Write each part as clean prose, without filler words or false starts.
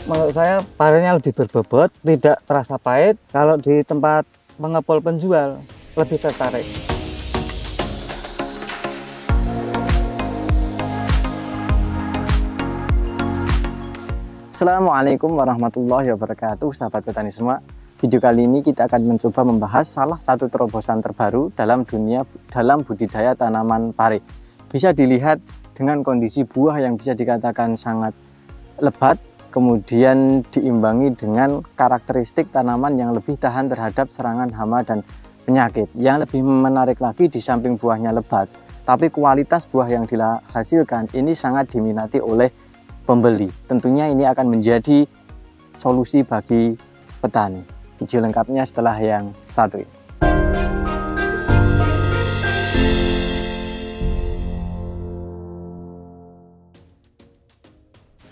menurut saya parenya lebih berbobot, tidak terasa pahit. Kalau di tempat mengepul penjual lebih tertarik. Assalamualaikum warahmatullahi wabarakatuh, sahabat petani semua. Video kali ini kita akan mencoba membahas salah satu terobosan terbaru dalam budidaya tanaman pare. Bisa dilihat dengan kondisi buah yang bisa dikatakan sangat lebat, kemudian diimbangi dengan karakteristik tanaman yang lebih tahan terhadap serangan hama dan penyakit. Yang lebih menarik lagi, di samping buahnya lebat, tapi kualitas buah yang dihasilkan ini sangat diminati oleh pembeli. Tentunya ini akan menjadi solusi bagi petani. Video lengkapnya setelah yang satu ini.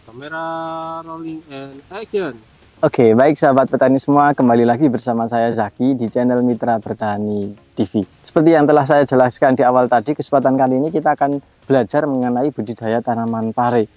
Kamera rolling and action. Oke, baik sahabat petani semua, kembali lagi bersama saya Zaki di channel Mitra Bertani TV. Seperti yang telah saya jelaskan di awal tadi, kesempatan kali ini kita akan belajar mengenai budidaya tanaman pare.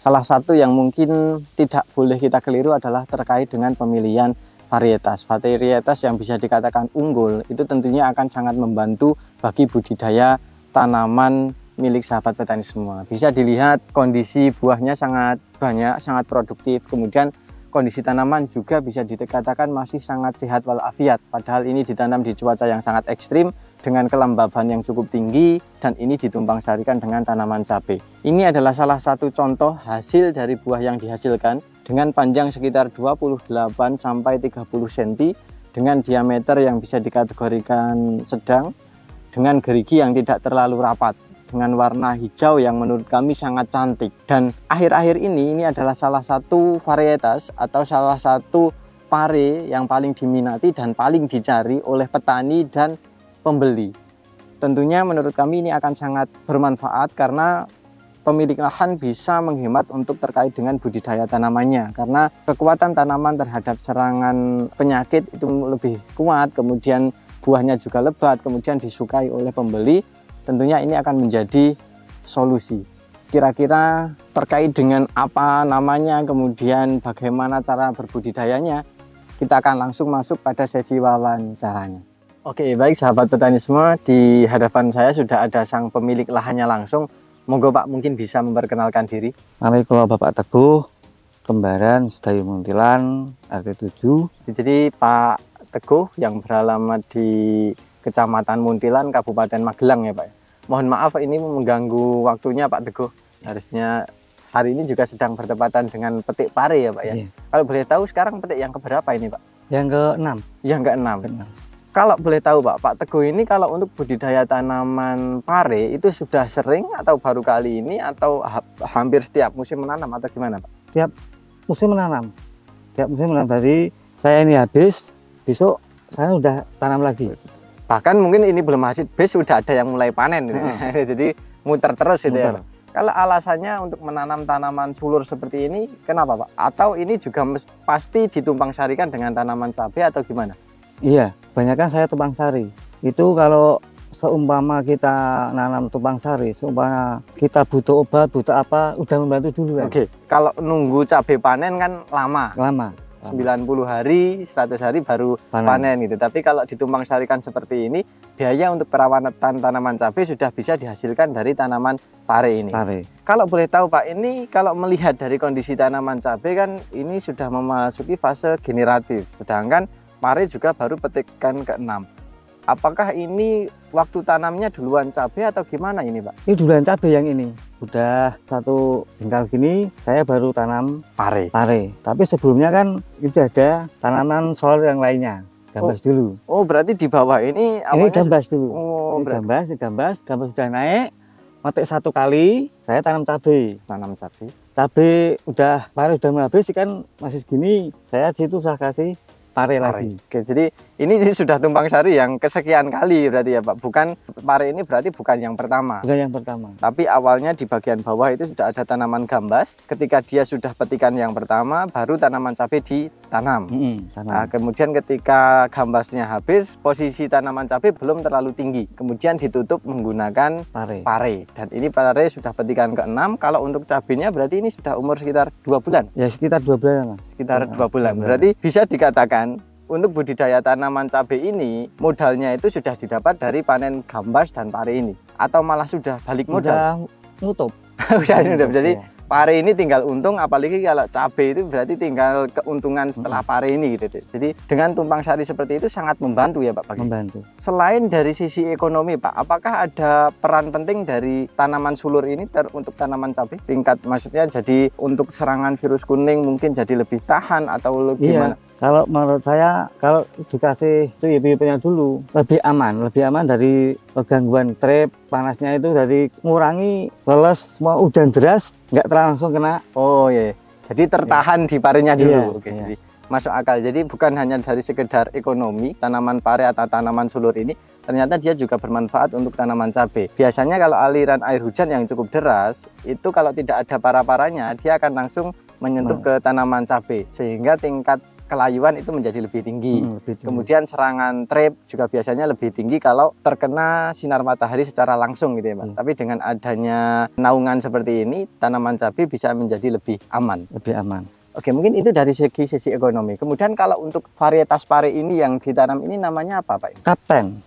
Salah satu yang mungkin tidak boleh kita keliru adalah terkait dengan pemilihan varietas. Varietas yang bisa dikatakan unggul itu tentunya akan sangat membantu bagi budidaya tanaman milik sahabat petani semua. Bisa dilihat kondisi buahnya sangat banyak, sangat produktif. Kemudian kondisi tanaman juga bisa dikatakan masih sangat sehat walafiat. Padahal ini ditanam di cuaca yang sangat ekstrim dengan kelembaban yang cukup tinggi, dan ini ditumpang sarikan dengan tanaman cabai. Ini adalah salah satu contoh hasil dari buah yang dihasilkan dengan panjang sekitar 28 sampai 30 cm dengan diameter yang bisa dikategorikan sedang, dengan gerigi yang tidak terlalu rapat, dengan warna hijau yang menurut kami sangat cantik. Dan akhir-akhir ini adalah salah satu varietas atau salah satu pare yang paling diminati dan paling dicari oleh petani dan pembeli. Tentunya menurut kami ini akan sangat bermanfaat karena pemilik lahan bisa menghemat untuk terkait dengan budidaya tanamannya, karena kekuatan tanaman terhadap serangan penyakit itu lebih kuat, kemudian buahnya juga lebat, kemudian disukai oleh pembeli. Tentunya ini akan menjadi solusi. Kira-kira terkait dengan apa namanya, kemudian bagaimana cara berbudidayanya, kita akan langsung masuk pada sesi wawancaranya. Oke, baik sahabat petani semua, di hadapan saya sudah ada sang pemilik lahannya langsung. Monggo Pak, mungkin bisa memperkenalkan diri. Kami kalau Bapak Teguh, Kembaran, Sedayu Muntilan, RT 7. Jadi Pak Teguh yang beralamat di Kecamatan Muntilan, Kabupaten Magelang ya Pak. Mohon maaf ini mengganggu waktunya Pak Teguh. Harusnya hari ini juga sedang bertepatan dengan petik pare ya Pak ya. Iya. Kalau boleh tahu sekarang petik yang keberapa ini Pak? Yang ke-6. Yang ke-6. Kalau boleh tahu Pak Teguh ini kalau untuk budidaya tanaman pare itu sudah sering atau baru kali ini atau hampir setiap musim menanam atau gimana Pak? Tiap musim menanam. Tiap musim menanam. Dari saya ini habis, besok saya udah tanam lagi. Bahkan mungkin ini belum hasil, sudah ada yang mulai panen. Jadi muter terus itu ya Pak. Kalau alasannya untuk menanam tanaman sulur seperti ini kenapa Pak? Atau ini juga pasti ditumpang sarikan dengan tanaman cabai atau gimana? Iya, kebanyakan saya tumpang sari. Itu kalau seumpama kita nanam tumpang sari, seumpama kita butuh obat, butuh apa, udah membantu dulu. Oke, kalau nunggu cabai panen kan lama. 90 hari, 100 hari baru panen gitu. Tapi kalau ditumpang sarikan seperti ini, biaya untuk perawatan tanaman cabai sudah bisa dihasilkan dari tanaman pare ini. Kalau boleh tahu Pak, ini kalau melihat dari kondisi tanaman cabai kan ini sudah memasuki fase generatif, sedangkan pare juga baru petikan ke-6. Apakah ini waktu tanamnya duluan cabai atau gimana ini Pak? Ini duluan cabai yang ini. Udah satu jengkal gini, saya baru tanam pare. Tapi sebelumnya kan itu ada tanaman solar yang lainnya. Gambas dulu. Oh, berarti di bawah ini awalnya gambas dulu. Oh, ini gambas sudah naik. Metik satu kali, saya tanam cabai. Cabai udah pare udah mau habis kan masih segini. Saya situ saya kasih pare lagi. Oke, jadi ini sudah tumpang sari yang kesekian kali berarti ya Pak. Bukan pare ini berarti bukan yang pertama. Bukan yang pertama. Tapi awalnya di bagian bawah itu sudah ada tanaman gambas. Ketika dia sudah petikan yang pertama, baru tanaman cabai tanam. Tanam. Nah, kemudian ketika gambasnya habis, posisi tanaman cabai belum terlalu tinggi. Kemudian ditutup menggunakan pare. Dan ini pare sudah petikan ke-6. Kalau untuk cabainya berarti ini sudah umur sekitar 2 bulan. Ya sekitar 2 bulan. Sekitar 2 bulan. Berarti bisa dikatakan untuk budidaya tanaman cabai ini modalnya itu sudah didapat dari panen gambas dan pare ini, atau malah sudah balik modal? Nutup. Udah nutup. Jadi pare ini tinggal untung, apalagi kalau cabai itu berarti tinggal keuntungan setelah pare ini gitu. Jadi dengan tumpang sari seperti itu sangat membantu ya Pak. Membantu. Selain dari sisi ekonomi Pak, apakah ada peran penting dari tanaman sulur ini untuk tanaman cabai? Tingkat maksudnya jadi untuk serangan virus kuning mungkin jadi lebih tahan atau gimana? Kalau menurut saya, kalau dikasih itu ya dulu lebih aman dari gangguan trip, panasnya itu dari mengurangi, plus mau hujan deras nggak langsung kena. Oh iya, jadi tertahan di parenya dulu. Oke, jadi masuk akal. Jadi bukan hanya dari sekedar ekonomi, tanaman pare atau tanaman sulur ini ternyata dia juga bermanfaat untuk tanaman cabai. Biasanya kalau aliran air hujan yang cukup deras, itu kalau tidak ada para-paranya, dia akan langsung menyentuh ke tanaman cabai, sehingga tingkat kelayuan itu menjadi lebih tinggi. Kemudian serangan trip juga biasanya lebih tinggi kalau terkena sinar matahari secara langsung gitu ya Pak. Tapi dengan adanya naungan seperti ini, tanaman cabai bisa menjadi lebih aman. Oke, mungkin itu dari sisi ekonomi. Kemudian kalau untuk varietas pare ini yang ditanam ini namanya apa Pak? Kapten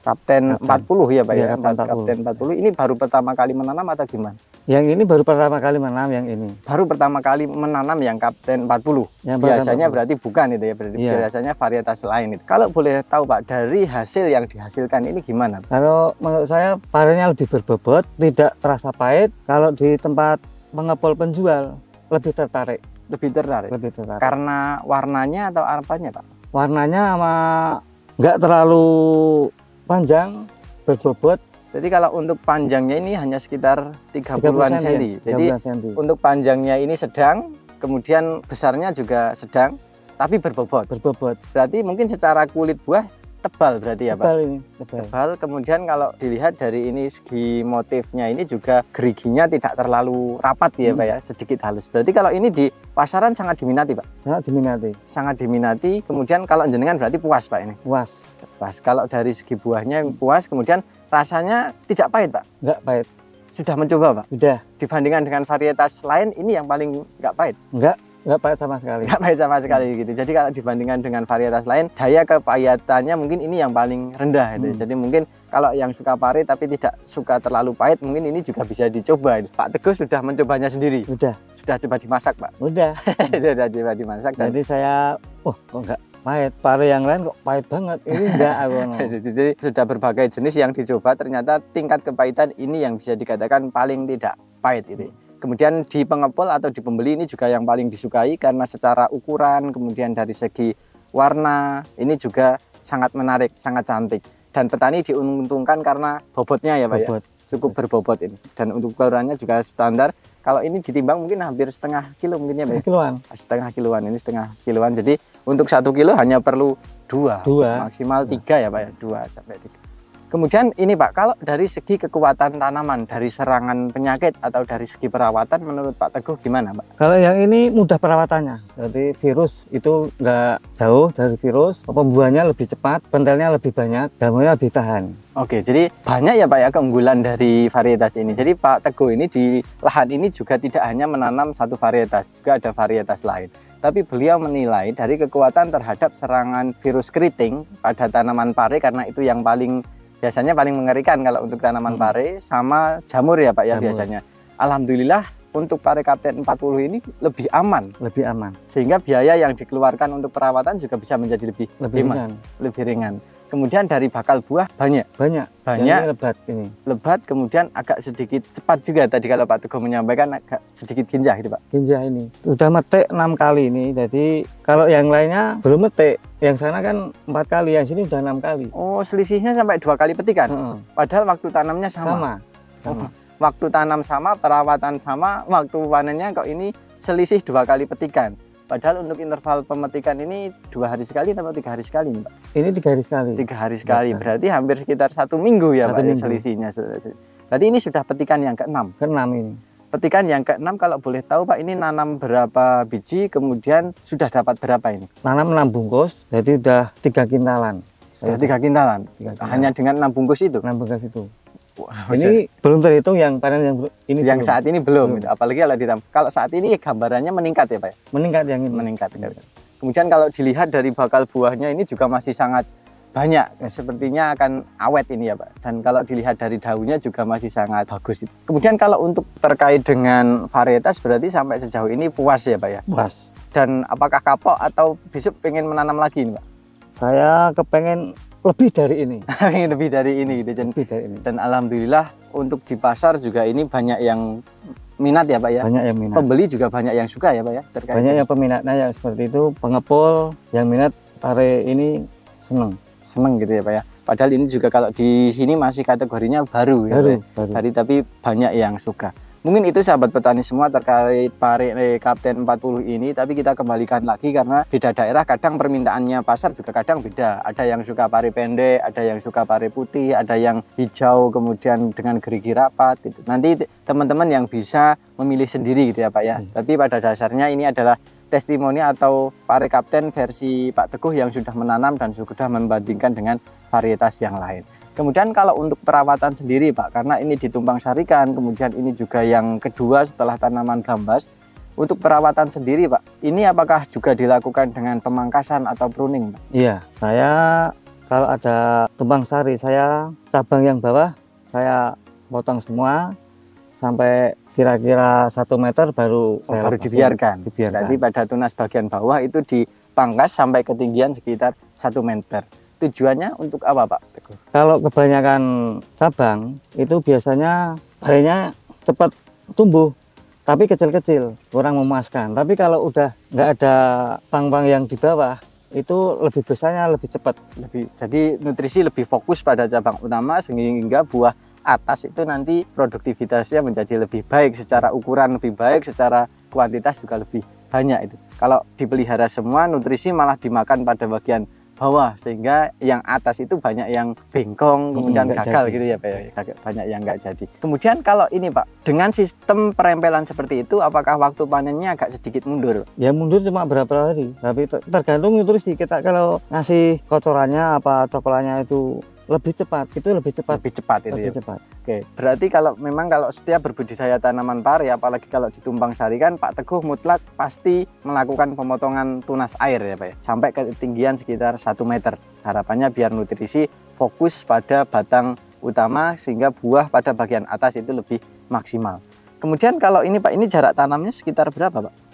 40 ya Pak ya? Kapten 40 ini baru pertama kali menanam atau gimana? Yang ini baru pertama kali menanam yang ini. Baru pertama kali menanam yang Kapten 40. Biasanya berarti bukan itu ya, berarti biasanya varietas lain itu. Kalau boleh tahu Pak, dari hasil yang dihasilkan ini gimana? Kalau menurut saya parenya lebih berbobot, tidak terasa pahit. Kalau di tempat mengepul penjual lebih tertarik. Lebih tertarik. Karena warnanya atau apanya Pak? Warnanya sama nggak terlalu panjang, berbobot. Jadi kalau untuk panjangnya ini hanya sekitar 30-an cm. Jadi untuk panjangnya ini sedang, kemudian besarnya juga sedang, tapi berbobot. Berarti mungkin secara kulit buah tebal berarti ya Pak? Tebal. Kemudian kalau dilihat dari ini segi motifnya ini juga geriginya tidak terlalu rapat ya Pak ya, sedikit halus. Berarti kalau ini di pasaran sangat diminati Pak? Sangat diminati. Kemudian kalau jenengan berarti puas Pak ini? Puas. Kalau dari segi buahnya puas, kemudian rasanya tidak pahit Pak? Nggak pahit. Sudah mencoba Pak? Sudah. Dibandingkan dengan varietas lain, ini yang paling nggak pahit? Nggak pahit sama sekali. Nggak pahit sama sekali gitu. Jadi kalau dibandingkan dengan varietas lain, daya kepahitannya mungkin ini yang paling rendah gitu. Jadi mungkin kalau yang suka pare tapi tidak suka terlalu pahit, mungkin ini juga bisa dicoba. Pak Teguh sudah mencobanya sendiri? Sudah coba dimasak Pak? Sudah coba dimasak. Jadi saya, kok nggak pahit, pare yang lain kok pahit banget, ini enggak aku. Jadi sudah berbagai jenis yang dicoba, ternyata tingkat kepahitan ini yang bisa dikatakan paling tidak pahit itu. Kemudian di pengepul atau di pembeli ini juga yang paling disukai karena secara ukuran, kemudian dari segi warna ini juga sangat menarik, sangat cantik. Dan petani diuntungkan karena bobotnya ya Pak ya, cukup berbobot ini. Dan untuk ukurannya juga standar. Kalau ini ditimbang mungkin hampir setengah kilo mungkin ya Pak? Setengah kiloan, ini setengah kiloan. Jadi untuk 1 kilo hanya perlu 2. Maksimal 3 ya Pak ya, 2 sampai 3. Kemudian ini Pak, kalau dari segi kekuatan tanaman, dari serangan penyakit atau dari segi perawatan menurut Pak Teguh gimana Pak? Kalau yang ini mudah perawatannya, jadi virus itu nggak jauh dari virus, pembuahannya lebih cepat, pentelnya lebih banyak, daunnya lebih tahan. Oke, jadi banyak ya Pak ya keunggulan dari varietas ini. Jadi Pak Teguh ini di lahan ini juga tidak hanya menanam satu varietas, juga ada varietas lain. Tapi beliau menilai dari kekuatan terhadap serangan virus keriting pada tanaman pare, karena itu yang biasanya paling mengerikan kalau untuk tanaman pare, sama jamur ya Pak ya biasanya. Alhamdulillah untuk pare Kapten 40 ini lebih aman. Sehingga biaya yang dikeluarkan untuk perawatan juga bisa menjadi lebih ringan. Kemudian dari bakal buah banyak. Lebat, kemudian agak sedikit cepat juga tadi kalau Pak Teguh menyampaikan, agak sedikit ginjah gitu Pak. Ginjah ini sudah metik 6 kali ini, jadi kalau yang lainnya belum metik, yang sana kan 4 kali, yang sini sudah 6 kali. Oh, selisihnya sampai 2 kali petikan. Padahal waktu tanamnya sama. Waktu tanam sama, perawatan sama, waktu panennya kok ini selisih 2 kali petikan. Padahal untuk interval pemetikan ini 2 hari sekali atau 3 hari sekali Pak? Ini 3 hari sekali. 3 hari sekali, berarti hampir sekitar 1 minggu ya Pak ya selisihnya. Berarti ini sudah petikan yang ke-6. Ke-6 ini. petikan yang ke-6 kalau boleh tahu Pak, ini nanam berapa biji, kemudian sudah dapat berapa ini? Nanam 6 bungkus, jadi udah 3 kintalan. Sudah 3 kintalan? Hanya dengan 6 bungkus itu? 6 bungkus itu. Wah, ini belum terhitung yang panen yang ini. Yang belum. Saat ini belum. Gitu. Apalagi kalau ditambah. Kalau saat ini gambarannya meningkat ya Pak? Meningkat yang ini. Meningkat. Kemudian kalau dilihat dari bakal buahnya ini juga masih sangat banyak. Sepertinya akan awet ini ya Pak. Dan kalau dilihat dari daunnya juga masih sangat bagus. Kemudian kalau untuk terkait dengan varietas berarti sampai sejauh ini puas ya Pak ya? Puas. Dan apakah kapok atau besok pengen menanam lagi ini Pak? Saya kepengen lebih dari ini. Lebih dari ini gitu. Dan alhamdulillah untuk di pasar juga ini banyak yang minat ya Pak ya. Banyak yang minat. Pembeli juga banyak yang suka ya Pak ya. Banyak yang peminatnya yang seperti itu, pengepul yang minat pare ini seneng gitu ya Pak ya. Padahal ini juga kalau di sini masih kategorinya baru ya Pak ya. Baru tapi banyak yang suka. Mungkin itu sahabat petani semua terkait pare Kapten 40 ini, tapi kita kembalikan lagi karena beda daerah kadang permintaannya pasar juga kadang beda. Ada yang suka pare pendek, ada yang suka pare putih, ada yang hijau kemudian dengan gerigi rapat gitu. Nanti teman-teman yang bisa memilih sendiri gitu ya Pak ya. Tapi pada dasarnya ini adalah testimoni atau pare Kapten versi Pak Teguh yang sudah menanam dan sudah membandingkan dengan varietas yang lain. Kemudian kalau untuk perawatan sendiri Pak, karena ini ditumpang sarikan, kemudian ini juga yang kedua setelah tanaman gambas. Untuk perawatan sendiri Pak, ini apakah juga dilakukan dengan pemangkasan atau pruning Pak? Iya, saya kalau ada tumpang sari, saya cabang yang bawah, saya potong semua sampai kira-kira 1 meter baru dibiarkan. Berarti pada tunas bagian bawah itu dipangkas sampai ketinggian sekitar 1 meter. Tujuannya untuk apa Pak Teguh? Kalau kebanyakan cabang itu biasanya parenya cepat tumbuh tapi kecil-kecil, kurang memuaskan. Tapi kalau udah nggak ada pang-pang yang di bawah itu lebih besarnya lebih cepat. Jadi nutrisi lebih fokus pada cabang utama sehingga buah atas itu nanti produktivitasnya menjadi lebih baik, secara ukuran lebih baik, secara kuantitas juga lebih banyak itu. Kalau dipelihara semua, nutrisi malah dimakan pada bagian bawah sehingga yang atas itu banyak yang bengkong kemudian gagal gitu ya Pak ya, banyak yang nggak jadi. Kemudian kalau ini Pak, dengan sistem perempelan seperti itu apakah waktu panennya agak sedikit mundur? Ya mundur cuma berapa hari, tapi tergantung nutrisi kita. Kalau ngasih kotorannya apa cokolannya itu lebih cepat, itu lebih cepat itu lebih ya cepat. Oke, berarti kalau memang kalau setiap berbudidaya tanaman pare, apalagi kalau ditumpang sarikan, Pak Teguh mutlak pasti melakukan pemotongan tunas air ya Pak ya, sampai ketinggian sekitar 1 meter. Harapannya biar nutrisi fokus pada batang utama sehingga buah pada bagian atas itu lebih maksimal. Kemudian kalau ini Pak, ini jarak tanamnya sekitar berapa Pak?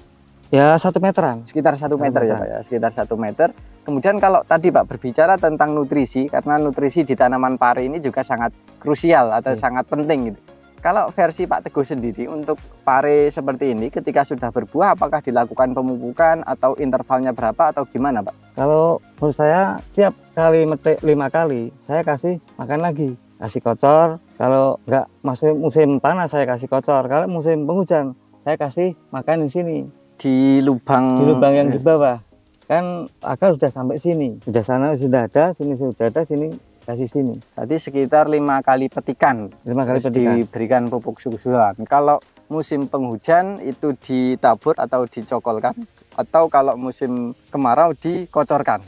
Ya 1 meteran. Sekitar 1 meter ya Pak ya, sekitar 1 meter. Kemudian kalau tadi Pak berbicara tentang nutrisi, karena nutrisi di tanaman pare ini juga sangat krusial atau sangat penting gitu. Kalau versi Pak Teguh sendiri untuk pare seperti ini ketika sudah berbuah apakah dilakukan pemupukan atau intervalnya berapa atau gimana Pak? Kalau menurut saya tiap kali metik 5 kali saya kasih makan lagi, kasih kocor. Kalau nggak musim panas saya kasih kocor, kalau musim penghujan saya kasih makan di sini. Di lubang yang di bawah kan akar sudah sampai sini, sudah sana sudah ada, sini sudah ada, sini kasih sini. Tadi sekitar 5 kali petikan, 5 kali petikan diberikan pupuk susulan. Kalau musim penghujan itu ditabur atau dicokolkan, atau kalau musim kemarau dikocorkan.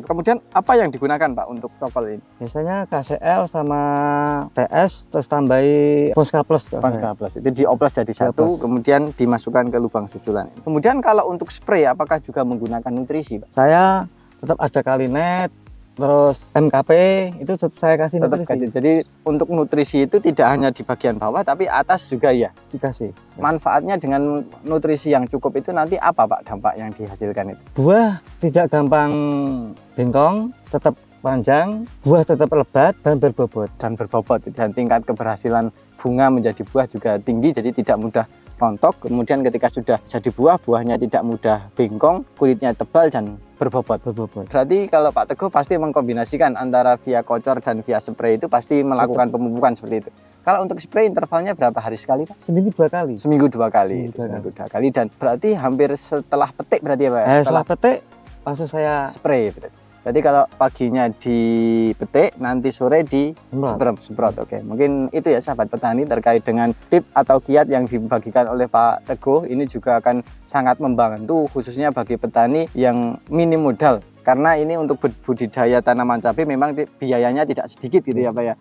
Kemudian apa yang digunakan Pak untuk cokol ini? Biasanya KCL sama TS terus tambahi Fosca Plus. Itu dioplos jadi satu, kemudian dimasukkan ke lubang susulan. Kemudian kalau untuk spray apakah juga menggunakan nutrisi Pak? Saya tetap ada Kalinet, terus MKP itu saya kasih nutrisi. Jadi untuk nutrisi itu tidak hanya di bagian bawah tapi atas juga ya dikasih. Manfaatnya dengan nutrisi yang cukup itu nanti apa Pak dampak yang dihasilkan itu? Buah tidak gampang bengkong, tetap panjang, buah tetap lebat dan berbobot. Dan tingkat keberhasilan bunga menjadi buah juga tinggi, jadi tidak mudah rontok. Kemudian ketika sudah jadi buah, buahnya tidak mudah bengkong, kulitnya tebal dan berbobot. Berarti kalau Pak Teguh pasti mengkombinasikan antara via kocor dan via spray itu pasti melakukan pemupukan seperti itu. Kalau untuk spray intervalnya berapa hari sekali Pak? Seminggu 2 kali. Seminggu 2 kali. Dan berarti hampir setelah petik berarti ya Pak? Setelah petik langsung saya spray. Berarti kalau paginya dipetik, nanti sore semprot. Oke, mungkin itu ya sahabat petani terkait dengan tip atau kiat yang dibagikan oleh Pak Teguh. Ini juga akan sangat membantu khususnya bagi petani yang minim modal. Karena ini untuk budidaya tanaman cabai memang biayanya tidak sedikit gitu ya Pak ya.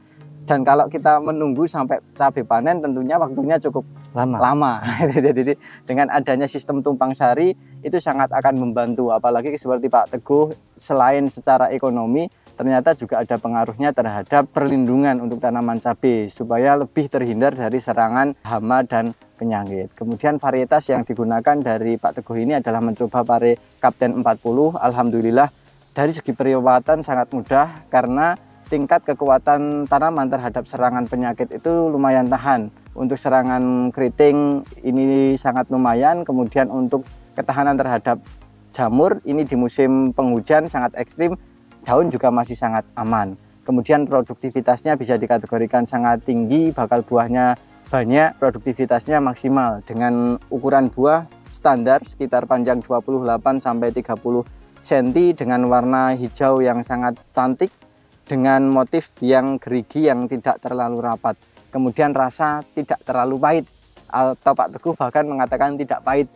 Dan kalau kita menunggu sampai cabai panen tentunya waktunya cukup lama. Jadi dengan adanya sistem tumpang sari itu sangat akan membantu. Apalagi seperti Pak Teguh, selain secara ekonomi ternyata juga ada pengaruhnya terhadap perlindungan untuk tanaman cabai supaya lebih terhindar dari serangan hama dan penyakit. Kemudian varietas yang digunakan dari Pak Teguh ini adalah mencoba pare Kapten 40. Alhamdulillah dari segi perawatan sangat mudah karena tingkat kekuatan tanaman terhadap serangan penyakit itu lumayan tahan. Untuk serangan keriting ini sangat lumayan, kemudian untuk ketahanan terhadap jamur ini di musim penghujan sangat ekstrim, daun juga masih sangat aman. Kemudian produktivitasnya bisa dikategorikan sangat tinggi, bakal buahnya banyak, produktivitasnya maksimal dengan ukuran buah standar sekitar panjang 28 sampai 30 cm dengan warna hijau yang sangat cantik, dengan motif yang gerigi yang tidak terlalu rapat. Kemudian rasa tidak terlalu pahit, atau Pak Teguh bahkan mengatakan tidak pahit.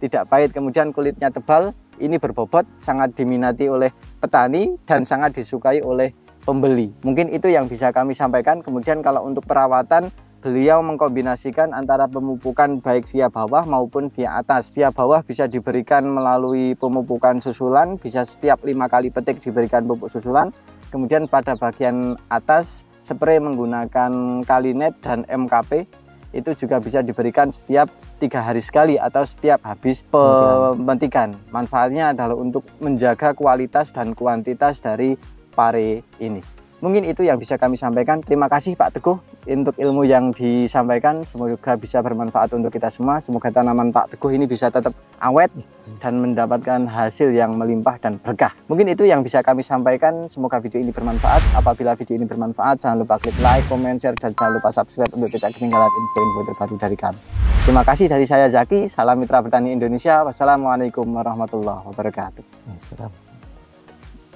Tidak pahit. Kemudian kulitnya tebal, ini berbobot, sangat diminati oleh petani dan sangat disukai oleh pembeli. Mungkin itu yang bisa kami sampaikan. Kemudian kalau untuk perawatan, beliau mengkombinasikan antara pemupukan baik via bawah maupun via atas. Via bawah bisa diberikan melalui pemupukan susulan, bisa setiap 5 kali petik diberikan pupuk susulan. Kemudian pada bagian atas spray menggunakan Kalinet dan MKP itu juga bisa diberikan setiap 3 hari sekali atau setiap habis pemetikan. Manfaatnya adalah untuk menjaga kualitas dan kuantitas dari pare ini. Mungkin itu yang bisa kami sampaikan. Terima kasih Pak Teguh untuk ilmu yang disampaikan. Semoga bisa bermanfaat untuk kita semua. Semoga tanaman Pak Teguh ini bisa tetap awet dan mendapatkan hasil yang melimpah dan berkah. Mungkin itu yang bisa kami sampaikan. Semoga video ini bermanfaat. Apabila video ini bermanfaat, jangan lupa klik like, comment, share, dan jangan lupa subscribe untuk tidak ketinggalan info-info terbaru dari kami. Terima kasih dari saya Zaki. Salam Mitra Bertani Indonesia. Wassalamualaikum warahmatullahi wabarakatuh.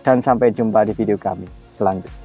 Dan sampai jumpa di video kami selanjutnya.